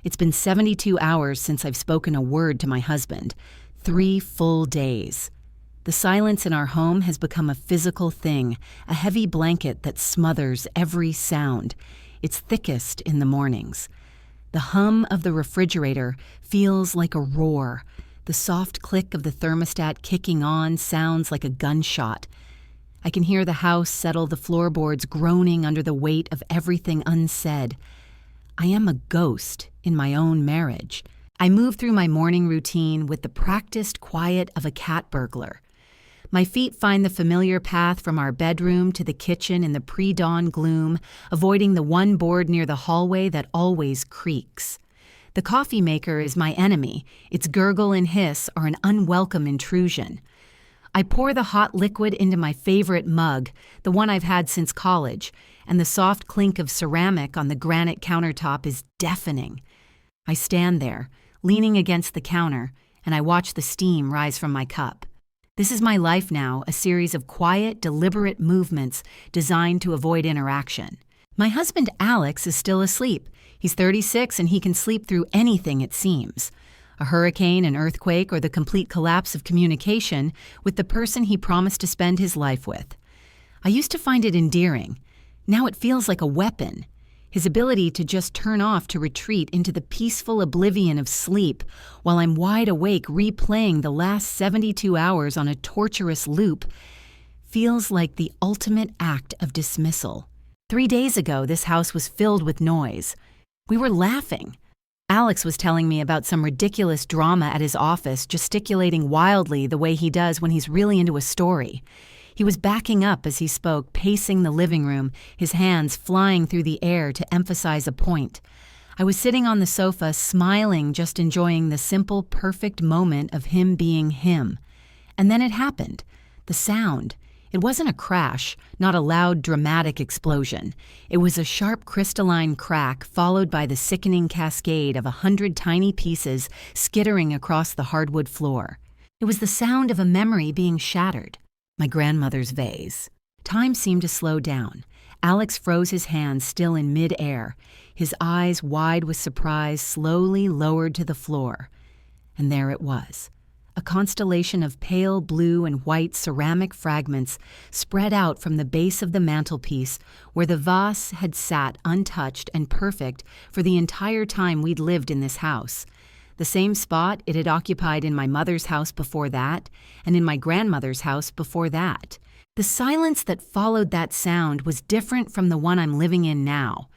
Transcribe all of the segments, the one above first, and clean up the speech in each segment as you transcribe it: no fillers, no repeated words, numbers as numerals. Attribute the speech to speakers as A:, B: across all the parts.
A: It's been 72 hours since I've spoken a word to my husband. 3 full days. The silence in our home has become a physical thing, a heavy blanket that smothers every sound. It's thickest in the mornings. The hum of the refrigerator feels like a roar. The soft click of the thermostat kicking on sounds like a gunshot. I can hear the house settle, the floorboards groaning under the weight of everything unsaid. I am a ghost in my own marriage. I move through my morning routine with the practiced quiet of a cat burglar. My feet find the familiar path from our bedroom to the kitchen in the pre-dawn gloom, avoiding the one board near the hallway that always creaks. The coffee maker is my enemy. Its gurgle and hiss are an unwelcome intrusion. I pour the hot liquid into my favorite mug, the one I've had since college, and the soft clink of ceramic on the granite countertop is deafening. I stand there, leaning against the counter, and I watch the steam rise from my cup. This is my life now, a series of quiet, deliberate movements designed to avoid interaction. My husband Alex is still asleep. He's 36 and he can sleep through anything, it seems. A hurricane, an earthquake, or the complete collapse of communication with the person he promised to spend his life with. I used to find it endearing. Now it feels like a weapon. His ability to just turn off to retreat into the peaceful oblivion of sleep while I'm wide awake replaying the last 72 hours on a torturous loop feels like the ultimate act of dismissal. 3 days ago, this house was filled with noise. We were laughing. Alex was telling me about some ridiculous drama at his office, gesticulating wildly the way he does when he's really into a story. He was backing up as he spoke, pacing the living room, his hands flying through the air to emphasize a point. I was sitting on the sofa, smiling, just enjoying the simple, perfect moment of him being him. And then it happened. The sound. It wasn't a crash, not a loud, dramatic explosion. It was a sharp, crystalline crack followed by the sickening cascade of 100 tiny pieces skittering across the hardwood floor. It was the sound of a memory being shattered. My grandmother's vase. Time seemed to slow down. Alex froze his hands still in mid-air. His eyes, wide with surprise, slowly lowered to the floor. And there it was. A constellation of pale blue and white ceramic fragments spread out from the base of the mantelpiece where the vase had sat untouched and perfect for the entire time we'd lived in this house. The same spot it had occupied in my mother's house before that, and in my grandmother's house before that. The silence that followed that sound was different from the one I'm living in now.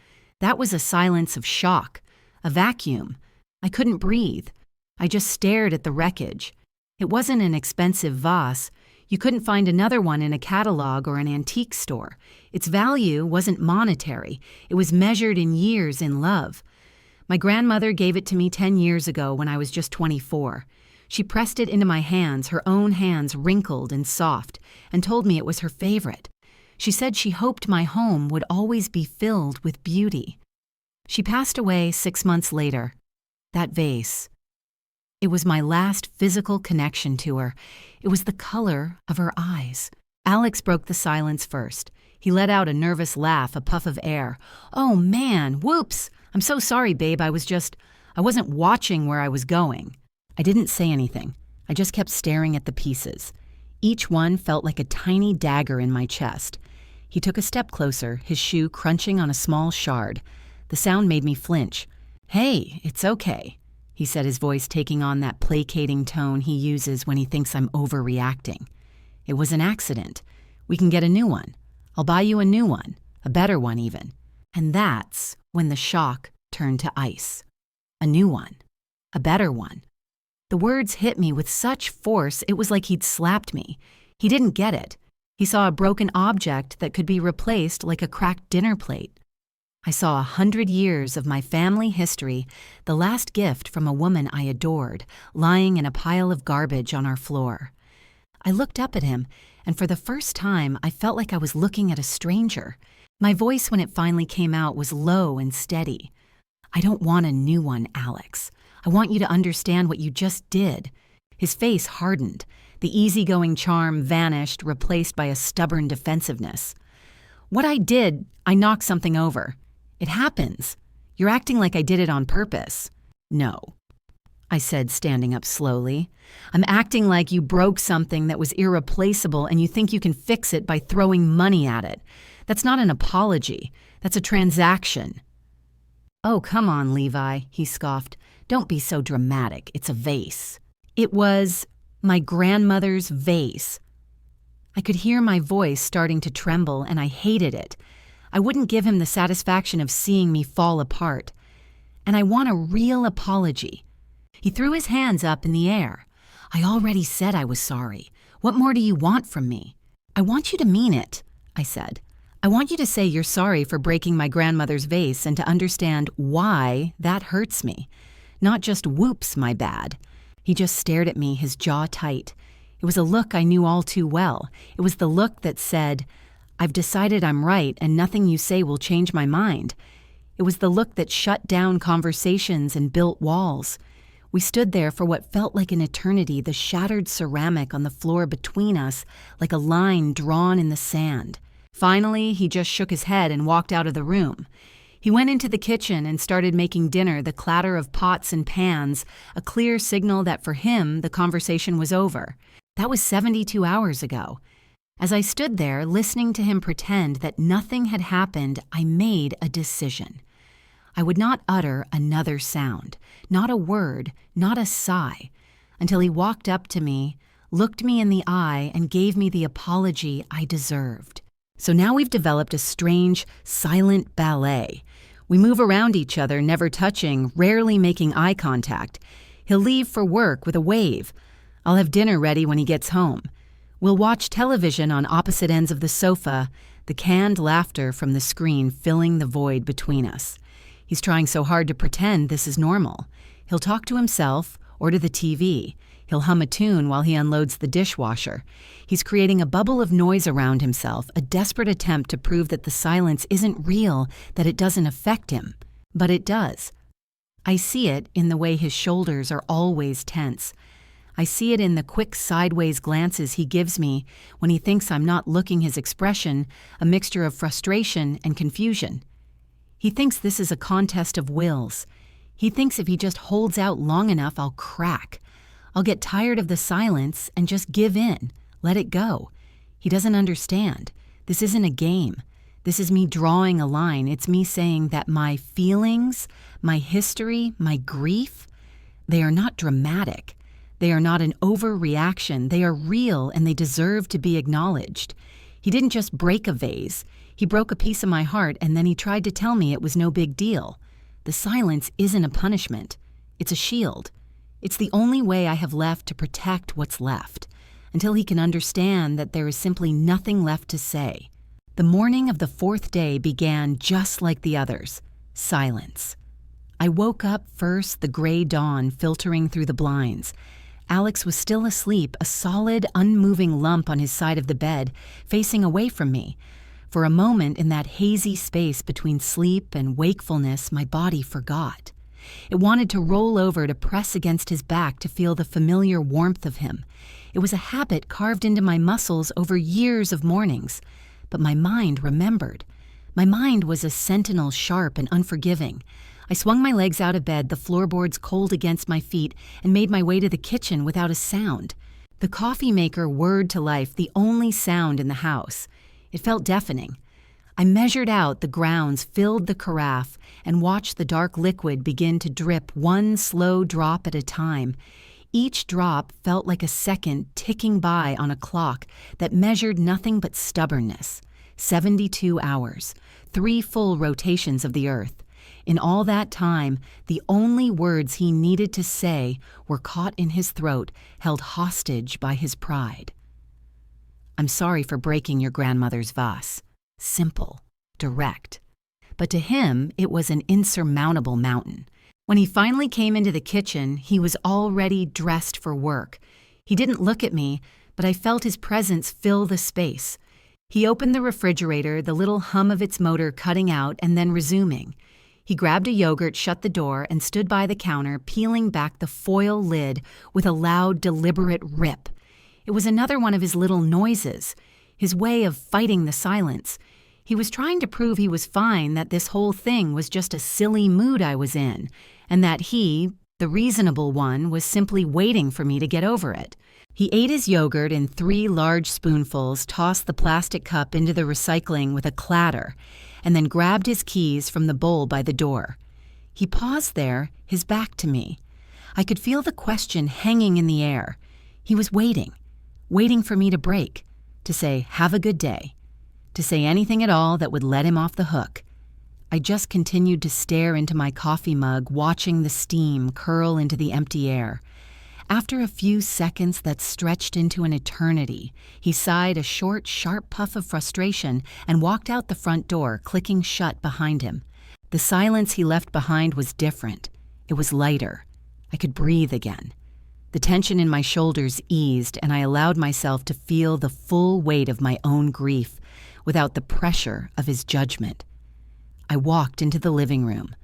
A: That was a silence of shock, a vacuum. I couldn't breathe. I just stared at the wreckage. It wasn't an expensive vase. You couldn't find another one in a catalog or an antique store. Its value wasn't monetary. It was measured in years in love. My grandmother gave it to me 10 years ago when I was just 24. She pressed it into my hands, her own hands wrinkled and soft, and told me it was her favorite. She said she hoped my home would always be filled with beauty. She passed away 6 months later. That vase. It was my last physical connection to her. It was the color of her eyes. Alex broke the silence first. He let out a nervous laugh, a puff of air. "Oh man, whoops! I'm so sorry, babe. I wasn't watching where I was going." I didn't say anything. I just kept staring at the pieces. Each one felt like a tiny dagger in my chest. He took a step closer, his shoe crunching on a small shard. The sound made me flinch. "Hey, it's okay," he said, his voice taking on that placating tone he uses when he thinks I'm overreacting. "It was an accident. We can get a new one. I'll buy you a new one, a better one even." And that's when the shock turned to ice. A new one. A better one. The words hit me with such force it was like he'd slapped me. He didn't get it. He saw a broken object that could be replaced like a cracked dinner plate. I saw 100 years of my family history, the last gift from a woman I adored, lying in a pile of garbage on our floor. I looked up at him, and for the first time I felt like I was looking at a stranger. My voice when it finally came out was low and steady. "I don't want a new one, Alex. I want you to understand what you just did." His face hardened. The easygoing charm vanished, replaced by a stubborn defensiveness. "What I did, I knocked something over. It happens. You're acting like I did it on purpose." No, I said, standing up slowly. I'm acting like you broke something that was irreplaceable and you think you can fix it by throwing money at it. That's not an apology. That's a transaction. Oh, come on, Levi, he scoffed. Don't be so dramatic. It's a vase. It was my grandmother's vase. I could hear my voice starting to tremble, and I hated it. I wouldn't give him the satisfaction of seeing me fall apart. And I want a real apology. He threw his hands up in the air. I already said I was sorry. What more do you want from me? I want you to mean it, I said. I want you to say you're sorry for breaking my grandmother's vase and to understand why that hurts me. Not just whoops, my bad. He just stared at me, his jaw tight. It was a look I knew all too well. It was the look that said, I've decided I'm right and nothing you say will change my mind. It was the look that shut down conversations and built walls. We stood there for what felt like an eternity, the shattered ceramic on the floor between us like a line drawn in the sand. Finally, he just shook his head and walked out of the room. He went into the kitchen and started making dinner, the clatter of pots and pans, a clear signal that for him the conversation was over. That was 72 hours ago. As I stood there, listening to him pretend that nothing had happened, I made a decision. I would not utter another sound, not a word, not a sigh, until he walked up to me, looked me in the eye, and gave me the apology I deserved. So now we've developed a strange, silent ballet. We move around each other, never touching, rarely making eye contact. He'll leave for work with a wave. I'll have dinner ready when he gets home. We'll watch television on opposite ends of the sofa, the canned laughter from the screen filling the void between us. He's trying so hard to pretend this is normal. He'll talk to himself or to the TV. He'll hum a tune while he unloads the dishwasher. He's creating a bubble of noise around himself, a desperate attempt to prove that the silence isn't real, that it doesn't affect him. But it does. I see it in the way his shoulders are always tense. I see it in the quick sideways glances he gives me when he thinks I'm not looking his expression, a mixture of frustration and confusion. He thinks this is a contest of wills. He thinks if he just holds out long enough, I'll crack. I'll get tired of the silence and just give in, let it go. He doesn't understand. This isn't a game. This is me drawing a line. It's me saying that my feelings, my history, my grief, they are not dramatic. They are not an overreaction. They are real and they deserve to be acknowledged. He didn't just break a vase. He broke a piece of my heart and then he tried to tell me it was no big deal. The silence isn't a punishment. It's a shield. It's the only way I have left to protect what's left, until he can understand that there is simply nothing left to say. The morning of the fourth day began just like the others. Silence. I woke up first, the gray dawn filtering through the blinds. Alex was still asleep, a solid, unmoving lump on his side of the bed, facing away from me. For a moment in that hazy space between sleep and wakefulness, my body forgot. It wanted to roll over to press against his back to feel the familiar warmth of him. It was a habit carved into my muscles over years of mornings. But my mind remembered. My mind was a sentinel, sharp and unforgiving. I swung my legs out of bed, the floorboards cold against my feet, and made my way to the kitchen without a sound. The coffee maker whirred to life, the only sound in the house. It felt deafening. I measured out the grounds, filled the carafe, and watched the dark liquid begin to drip one slow drop at a time. Each drop felt like a second ticking by on a clock that measured nothing but stubbornness. 72 hours, 3 full rotations of the earth. In all that time, the only words he needed to say were caught in his throat, held hostage by his pride. I'm sorry for breaking your grandmother's vase. Simple, direct. But to him, it was an insurmountable mountain. When he finally came into the kitchen, he was already dressed for work. He didn't look at me, but I felt his presence fill the space. He opened the refrigerator, the little hum of its motor cutting out and then resuming. He grabbed a yogurt, shut the door, and stood by the counter, peeling back the foil lid with a loud, deliberate rip. It was another one of his little noises, his way of fighting the silence. He was trying to prove he was fine, that this whole thing was just a silly mood I was in, and that he, The reasonable one was simply waiting for me to get over it. He ate his yogurt in 3 large spoonfuls, tossed the plastic cup into the recycling with a clatter, and then grabbed his keys from the bowl by the door. He paused there, his back to me. I could feel the question hanging in the air. He was waiting for me to break, to say, "Have a good day," to say anything at all that would let him off the hook. I just continued to stare into my coffee mug, watching the steam curl into the empty air. After a few seconds that stretched into an eternity, he sighed a short, sharp puff of frustration and walked out the front door, clicking shut behind him. The silence he left behind was different. It was lighter. I could breathe again. The tension in my shoulders eased, and I allowed myself to feel the full weight of my own grief without the pressure of his judgment. I walked into the living room,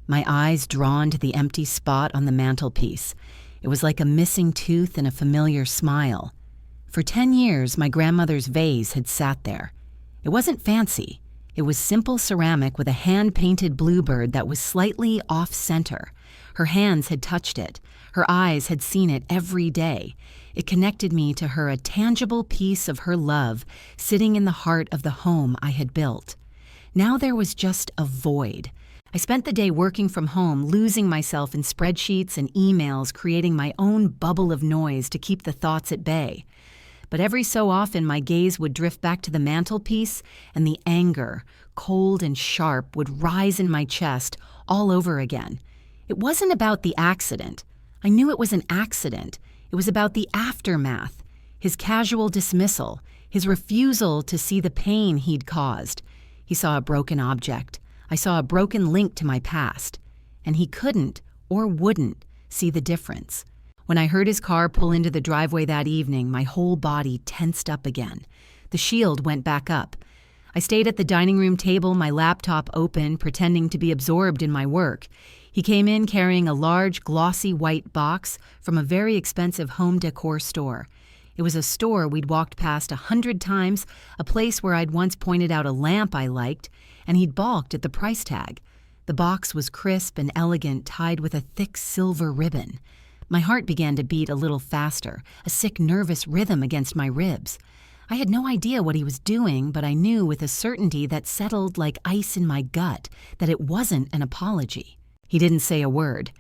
A: my eyes drawn to the empty spot on the mantelpiece. It was like a missing tooth in a familiar smile. For 10 years, my grandmother's vase had sat there. It wasn't fancy. It was simple ceramic with a hand-painted bluebird that was slightly off-center. Her hands had touched it. Her eyes had seen it every day. It connected me to her, a tangible piece of her love sitting in the heart of the home I had built. Now there was just a void. I spent the day working from home, losing myself in spreadsheets and emails, creating my own bubble of noise to keep the thoughts at bay. But every so often my gaze would drift back to the mantelpiece, and the anger, cold and sharp, would rise in my chest all over again. It wasn't about the accident. I knew it was an accident. It was about the aftermath, his casual dismissal, his refusal to see the pain he'd caused. He saw a broken object. I saw a broken link to my past. And he couldn't or wouldn't see the difference. When I heard his car pull into the driveway that evening, my whole body tensed up again. The shield went back up. I stayed at the dining room table, my laptop open, pretending to be absorbed in my work. He came in carrying a large, glossy white box from a very expensive home decor store. It was a store we'd walked past 100 times, a place where I'd once pointed out a lamp I liked, and he'd balked at the price tag. The box was crisp and elegant, tied with a thick silver ribbon. My heart began to beat a little faster, a sick, nervous rhythm against my ribs. I had no idea what he was doing, but I knew with a certainty that settled like ice in my gut that it wasn't an apology. He didn't say a word.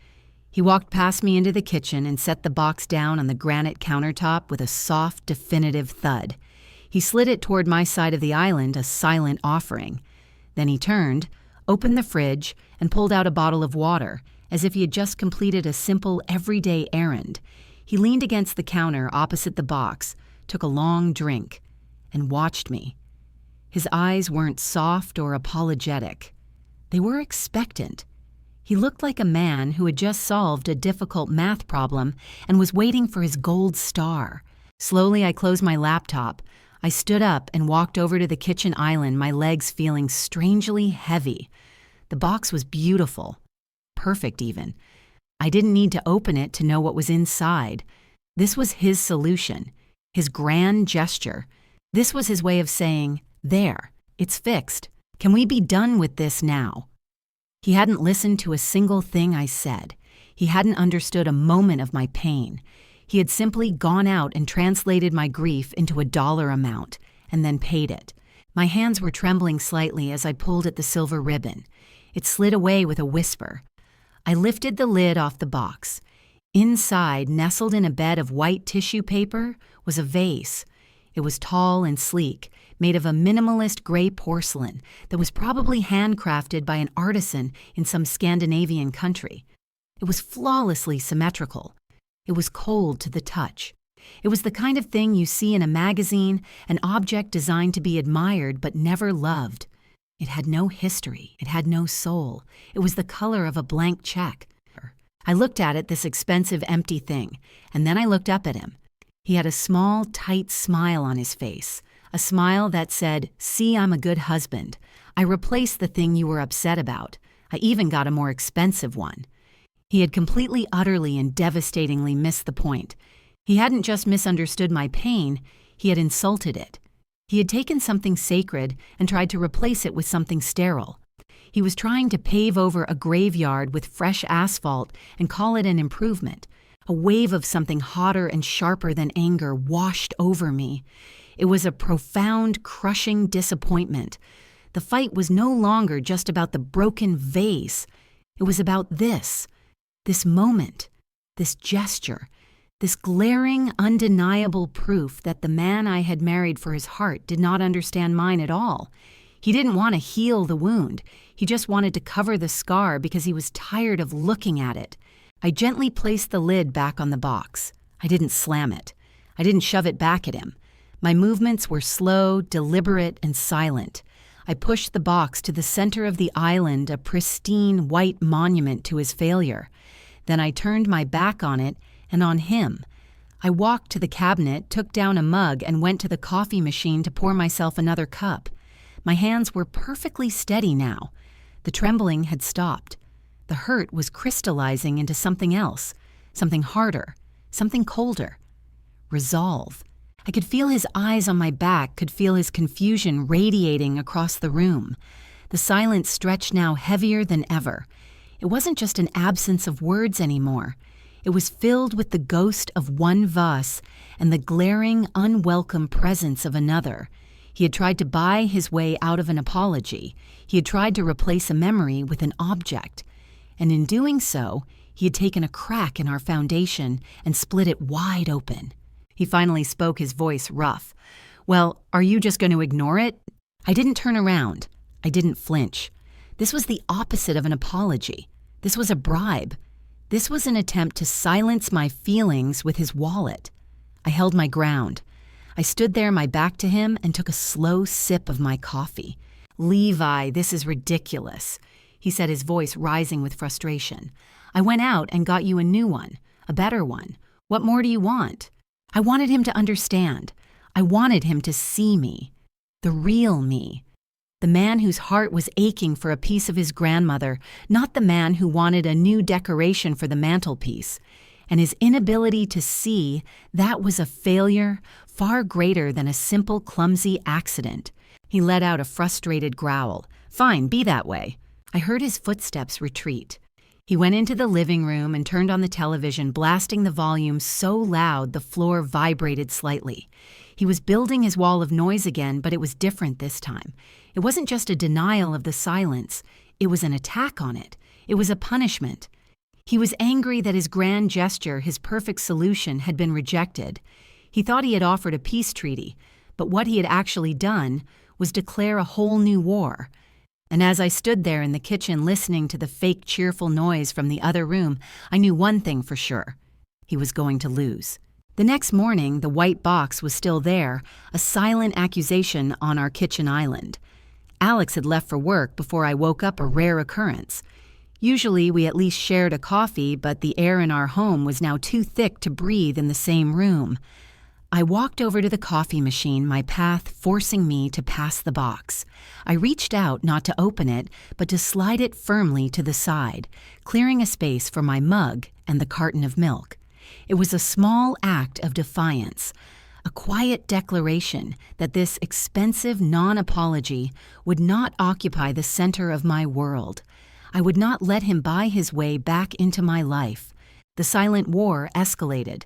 A: He walked past me into the kitchen and set the box down on the granite countertop with a soft, definitive thud. He slid it toward my side of the island, a silent offering. Then he turned, opened the fridge, and pulled out a bottle of water, as if he had just completed a simple, everyday errand. He leaned against the counter opposite the box, took a long drink, and watched me. His eyes weren't soft or apologetic. They were expectant. He looked like a man who had just solved a difficult math problem and was waiting for his gold star. Slowly, I closed my laptop. I stood up and walked over to the kitchen island, my legs feeling strangely heavy. The box was beautiful. Perfect, even. I didn't need to open it to know what was inside. This was his solution, his grand gesture. This was his way of saying, "There, it's fixed. Can we be done with this now?" He hadn't listened to a single thing I said. He hadn't understood a moment of my pain. He had simply gone out and translated my grief into a dollar amount, and then paid it. My hands were trembling slightly as I pulled at the silver ribbon. It slid away with a whisper. I lifted the lid off the box. Inside, nestled in a bed of white tissue paper, was a vase. It was tall and sleek, made of a minimalist gray porcelain that was probably handcrafted by an artisan in some Scandinavian country. It was flawlessly symmetrical. It was cold to the touch. It was the kind of thing you see in a magazine, an object designed to be admired but never loved. It had no history. It had no soul. It was the color of a blank check. I looked at it, this expensive, empty thing, and then I looked up at him. He had a small, tight smile on his face, a smile that said, "See, I'm a good husband. I replaced the thing you were upset about. I even got a more expensive one." He had completely, utterly, and devastatingly missed the point. He hadn't just misunderstood my pain, he had insulted it. He had taken something sacred and tried to replace it with something sterile. He was trying to pave over a graveyard with fresh asphalt and call it an improvement. A wave of something hotter and sharper than anger washed over me. It was a profound, crushing disappointment. The fight was no longer just about the broken vase. It was about this moment, this gesture, this glaring, undeniable proof that the man I had married for his heart did not understand mine at all. He didn't want to heal the wound. He just wanted to cover the scar because he was tired of looking at it. I gently placed the lid back on the box. I didn't slam it. I didn't shove it back at him. My movements were slow, deliberate, and silent. I pushed the box to the center of the island, a pristine white monument to his failure. Then I turned my back on it and on him. I walked to the cabinet, took down a mug, and went to the coffee machine to pour myself another cup. My hands were perfectly steady now. The trembling had stopped. The hurt was crystallizing into something else, something harder, something colder. Resolve. I could feel his eyes on my back, could feel his confusion radiating across the room. The silence stretched now heavier than ever. It wasn't just an absence of words anymore. It was filled with the ghost of one vase and the glaring, unwelcome presence of another. He had tried to buy his way out of an apology. He had tried to replace a memory with an object. And in doing so, he had taken a crack in our foundation and split it wide open. He finally spoke, his voice rough. "Well, are you just going to ignore it?" I didn't turn around. I didn't flinch. This was the opposite of an apology. This was a bribe. This was an attempt to silence my feelings with his wallet. I held my ground. I stood there, my back to him, and took a slow sip of my coffee. "Levi, this is ridiculous," he said, his voice rising with frustration. "I went out and got you a new one, a better one. What more do you want?" I wanted him to understand. I wanted him to see me, the real me, the man whose heart was aching for a piece of his grandmother, not the man who wanted a new decoration for the mantelpiece. And his inability to see, that was a failure far greater than a simple, clumsy accident. He let out a frustrated growl. "Fine, be that way." I heard his footsteps retreat. He went into the living room and turned on the television, blasting the volume so loud the floor vibrated slightly. He was building his wall of noise again, but it was different this time. It wasn't just a denial of the silence. It was an attack on it. It was a punishment. He was angry that his grand gesture, his perfect solution, had been rejected. He thought he had offered a peace treaty, but what he had actually done was declare a whole new war. And as I stood there in the kitchen listening to the fake cheerful noise from the other room, I knew one thing for sure. He was going to lose. The next morning, the white box was still there, a silent accusation on our kitchen island. Alex had left for work before I woke up, a rare occurrence. Usually we at least shared a coffee, but the air in our home was now too thick to breathe in the same room. I walked over to the coffee machine, my path forcing me to pass the box. I reached out not to open it, but to slide it firmly to the side, clearing a space for my mug and the carton of milk. It was a small act of defiance, a quiet declaration that this expensive non-apology would not occupy the center of my world. I would not let him buy his way back into my life. The silent war escalated.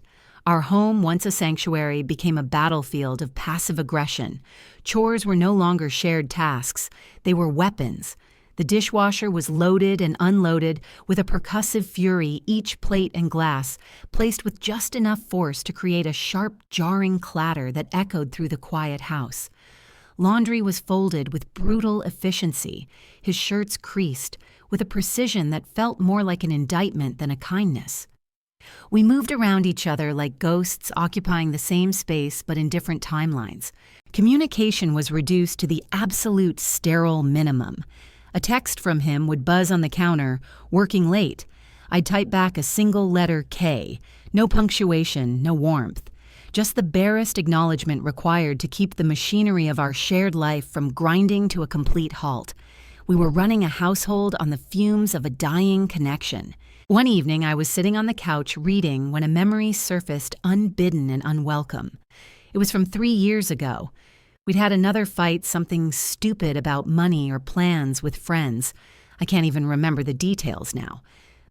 A: Our home, once a sanctuary, became a battlefield of passive aggression. Chores were no longer shared tasks. They were weapons. The dishwasher was loaded and unloaded with a percussive fury, each plate and glass placed with just enough force to create a sharp, jarring clatter that echoed through the quiet house. Laundry was folded with brutal efficiency, his shirts creased, with a precision that felt more like an indictment than a kindness. We moved around each other like ghosts occupying the same space but in different timelines. Communication was reduced to the absolute sterile minimum. A text from him would buzz on the counter, "Working late." I'd type back a single letter K, no punctuation, no warmth. Just the barest acknowledgement required to keep the machinery of our shared life from grinding to a complete halt. We were running a household on the fumes of a dying connection. One evening, I was sitting on the couch reading when a memory surfaced unbidden and unwelcome. It was from 3 years ago. We'd had another fight, something stupid about money or plans with friends. I can't even remember the details now,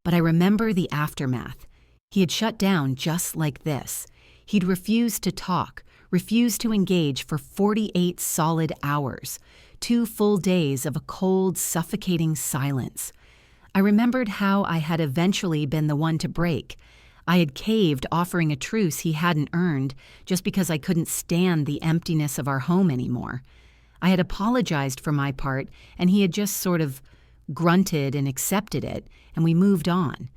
A: but I remember the aftermath. He had shut down just like this. He'd refused to talk, refused to engage for 48 solid hours, 2 full days of a cold, suffocating silence. I remembered how I had eventually been the one to break. I had caved, offering a truce he hadn't earned just because I couldn't stand the emptiness of our home anymore. I had apologized for my part, and he had just sort of grunted and accepted it, and we moved on.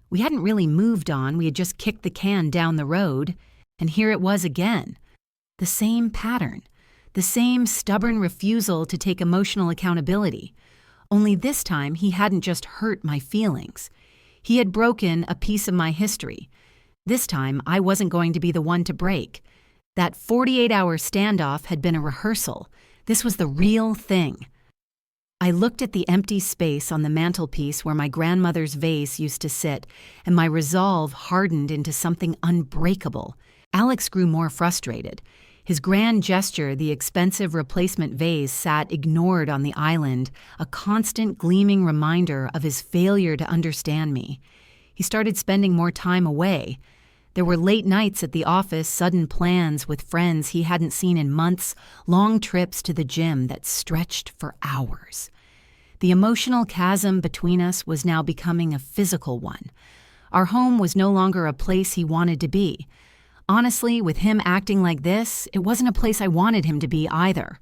A: We hadn't really moved on, we had just kicked the can down the road, and here it was again. The same pattern, the same stubborn refusal to take emotional accountability. Only this time he hadn't just hurt my feelings. He had broken a piece of my history. This time I wasn't going to be the one to break. That 48-hour standoff had been a rehearsal. This was the real thing. I looked at the empty space on the mantelpiece where my grandmother's vase used to sit, and my resolve hardened into something unbreakable. Alex grew more frustrated. His grand gesture, the expensive replacement vase, sat ignored on the island, a constant gleaming reminder of his failure to understand me. He started spending more time away. There were late nights at the office, sudden plans with friends he hadn't seen in months, long trips to the gym that stretched for hours. The emotional chasm between us was now becoming a physical one. Our home was no longer a place he wanted to be. Honestly, with him acting like this, it wasn't a place I wanted him to be either.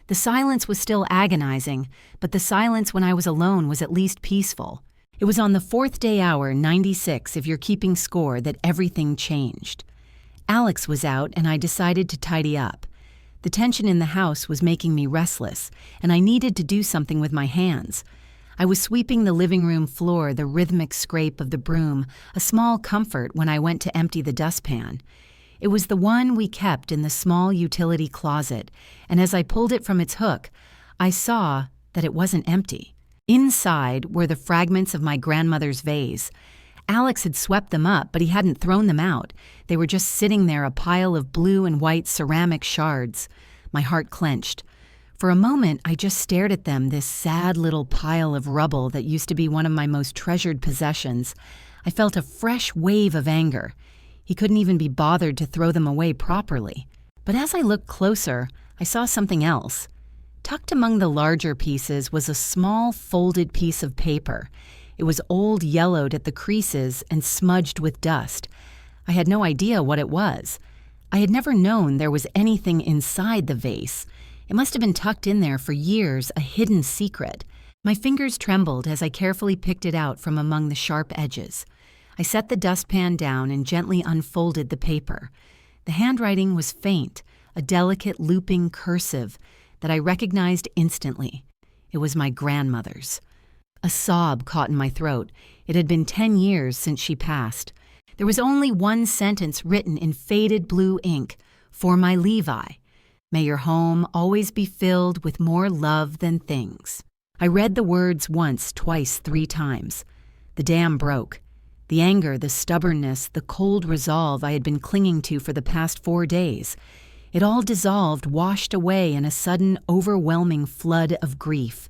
A: The silence was still agonizing, but the silence when I was alone was at least peaceful. It was on the 4th day hour, 96, if you're keeping score, that everything changed. Alex was out, and I decided to tidy up. The tension in the house was making me restless, and I needed to do something with my hands. I was sweeping the living room floor, the rhythmic scrape of the broom, a small comfort when I went to empty the dustpan. It was the one we kept in the small utility closet, and as I pulled it from its hook, I saw that it wasn't empty. Inside were the fragments of my grandmother's vase. Alex had swept them up, but he hadn't thrown them out. They were just sitting there, a pile of blue and white ceramic shards. My heart clenched. For a moment, I just stared at them, this sad little pile of rubble that used to be one of my most treasured possessions. I felt a fresh wave of anger. He couldn't even be bothered to throw them away properly. But as I looked closer, I saw something else. Tucked among the larger pieces was a small folded piece of paper. It was old, yellowed at the creases, and smudged with dust. I had no idea what it was. I had never known there was anything inside the vase. It must have been tucked in there for years, a hidden secret. My fingers trembled as I carefully picked it out from among the sharp edges. I set the dustpan down and gently unfolded the paper. The handwriting was faint, a delicate looping cursive that I recognized instantly. It was my grandmother's. A sob caught in my throat. It had been 10 years since she passed. There was only one sentence written in faded blue ink, "For my Levi. May your home always be filled with more love than things." I read the words once, twice, 3 times. The dam broke. The anger, the stubbornness, the cold resolve I had been clinging to for the past 4 days. It all dissolved, washed away in a sudden, overwhelming flood of grief.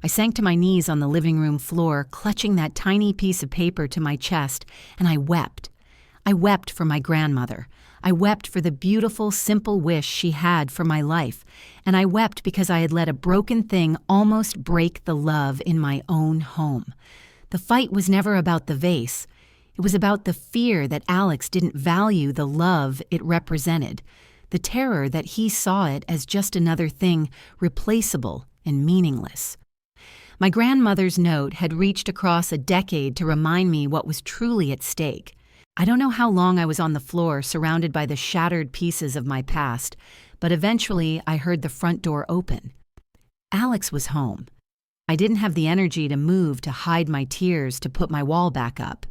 A: I sank to my knees on the living room floor, clutching that tiny piece of paper to my chest, and I wept. I wept for my grandmother. I wept for the beautiful, simple wish she had for my life, and I wept because I had let a broken thing almost break the love in my own home. The fight was never about the vase. It was about the fear that Alex didn't value the love it represented, the terror that he saw it as just another thing, replaceable and meaningless. My grandmother's note had reached across a decade to remind me what was truly at stake. I don't know how long I was on the floor, surrounded by the shattered pieces of my past, but eventually I heard the front door open. Alex was home. I didn't have the energy to move, to hide my tears, to put my wall back up.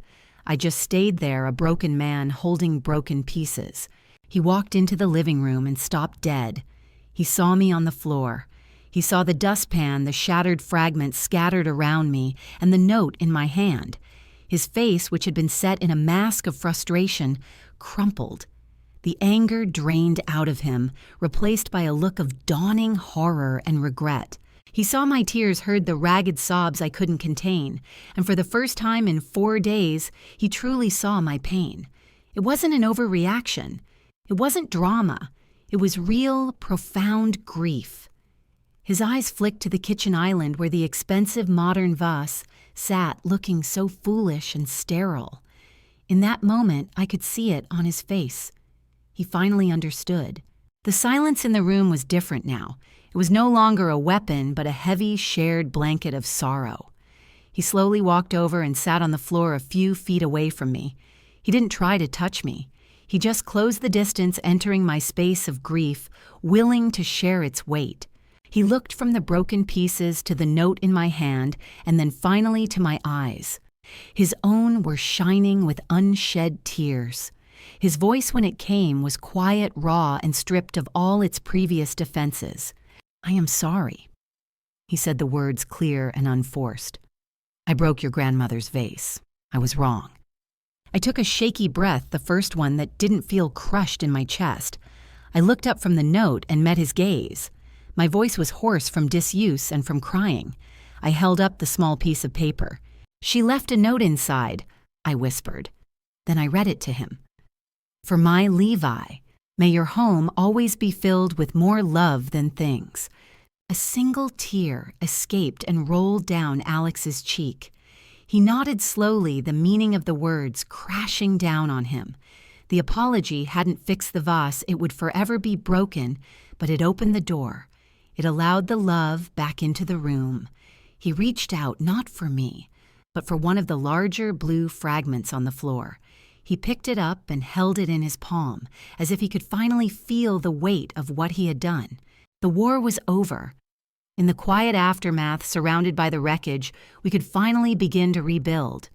A: I just stayed there, a broken man holding broken pieces. He walked into the living room and stopped dead. He saw me on the floor. He saw the dustpan, the shattered fragments scattered around me, and the note in my hand. His face, which had been set in a mask of frustration, crumpled. The anger drained out of him, replaced by a look of dawning horror and regret. He saw my tears, heard the ragged sobs I couldn't contain, and for the first time in 4 days, he truly saw my pain. It wasn't an overreaction. It wasn't drama. It was real, profound grief. His eyes flicked to the kitchen island where the expensive modern vase sat looking so foolish and sterile. In that moment, I could see it on his face. He finally understood. The silence in the room was different now. It was no longer a weapon, but a heavy, shared blanket of sorrow. He slowly walked over and sat on the floor a few feet away from me. He didn't try to touch me. He just closed the distance, entering my space of grief, willing to share its weight. He looked from the broken pieces to the note in my hand, and then finally to my eyes. His own were shining with unshed tears. His voice, when it came, was quiet, raw, and stripped of all its previous defenses. "I am sorry." He said the words clear and unforced. "I broke your grandmother's vase. I was wrong." I took a shaky breath, the first one that didn't feel crushed in my chest. I looked up from the note and met his gaze. My voice was hoarse from disuse and from crying. I held up the small piece of paper. "She left a note inside," I whispered. Then I read it to him. "For my Levi, may your home always be filled with more love than things." A single tear escaped and rolled down Alex's cheek. He nodded slowly, the meaning of the words crashing down on him. The apology hadn't fixed the vase. It would forever be broken, but it opened the door. It allowed the love back into the room. He reached out, not for me, but for one of the larger blue fragments on the floor. He picked it up and held it in his palm, as if he could finally feel the weight of what he had done. The war was over. In the quiet aftermath, surrounded by the wreckage, we could finally begin to rebuild.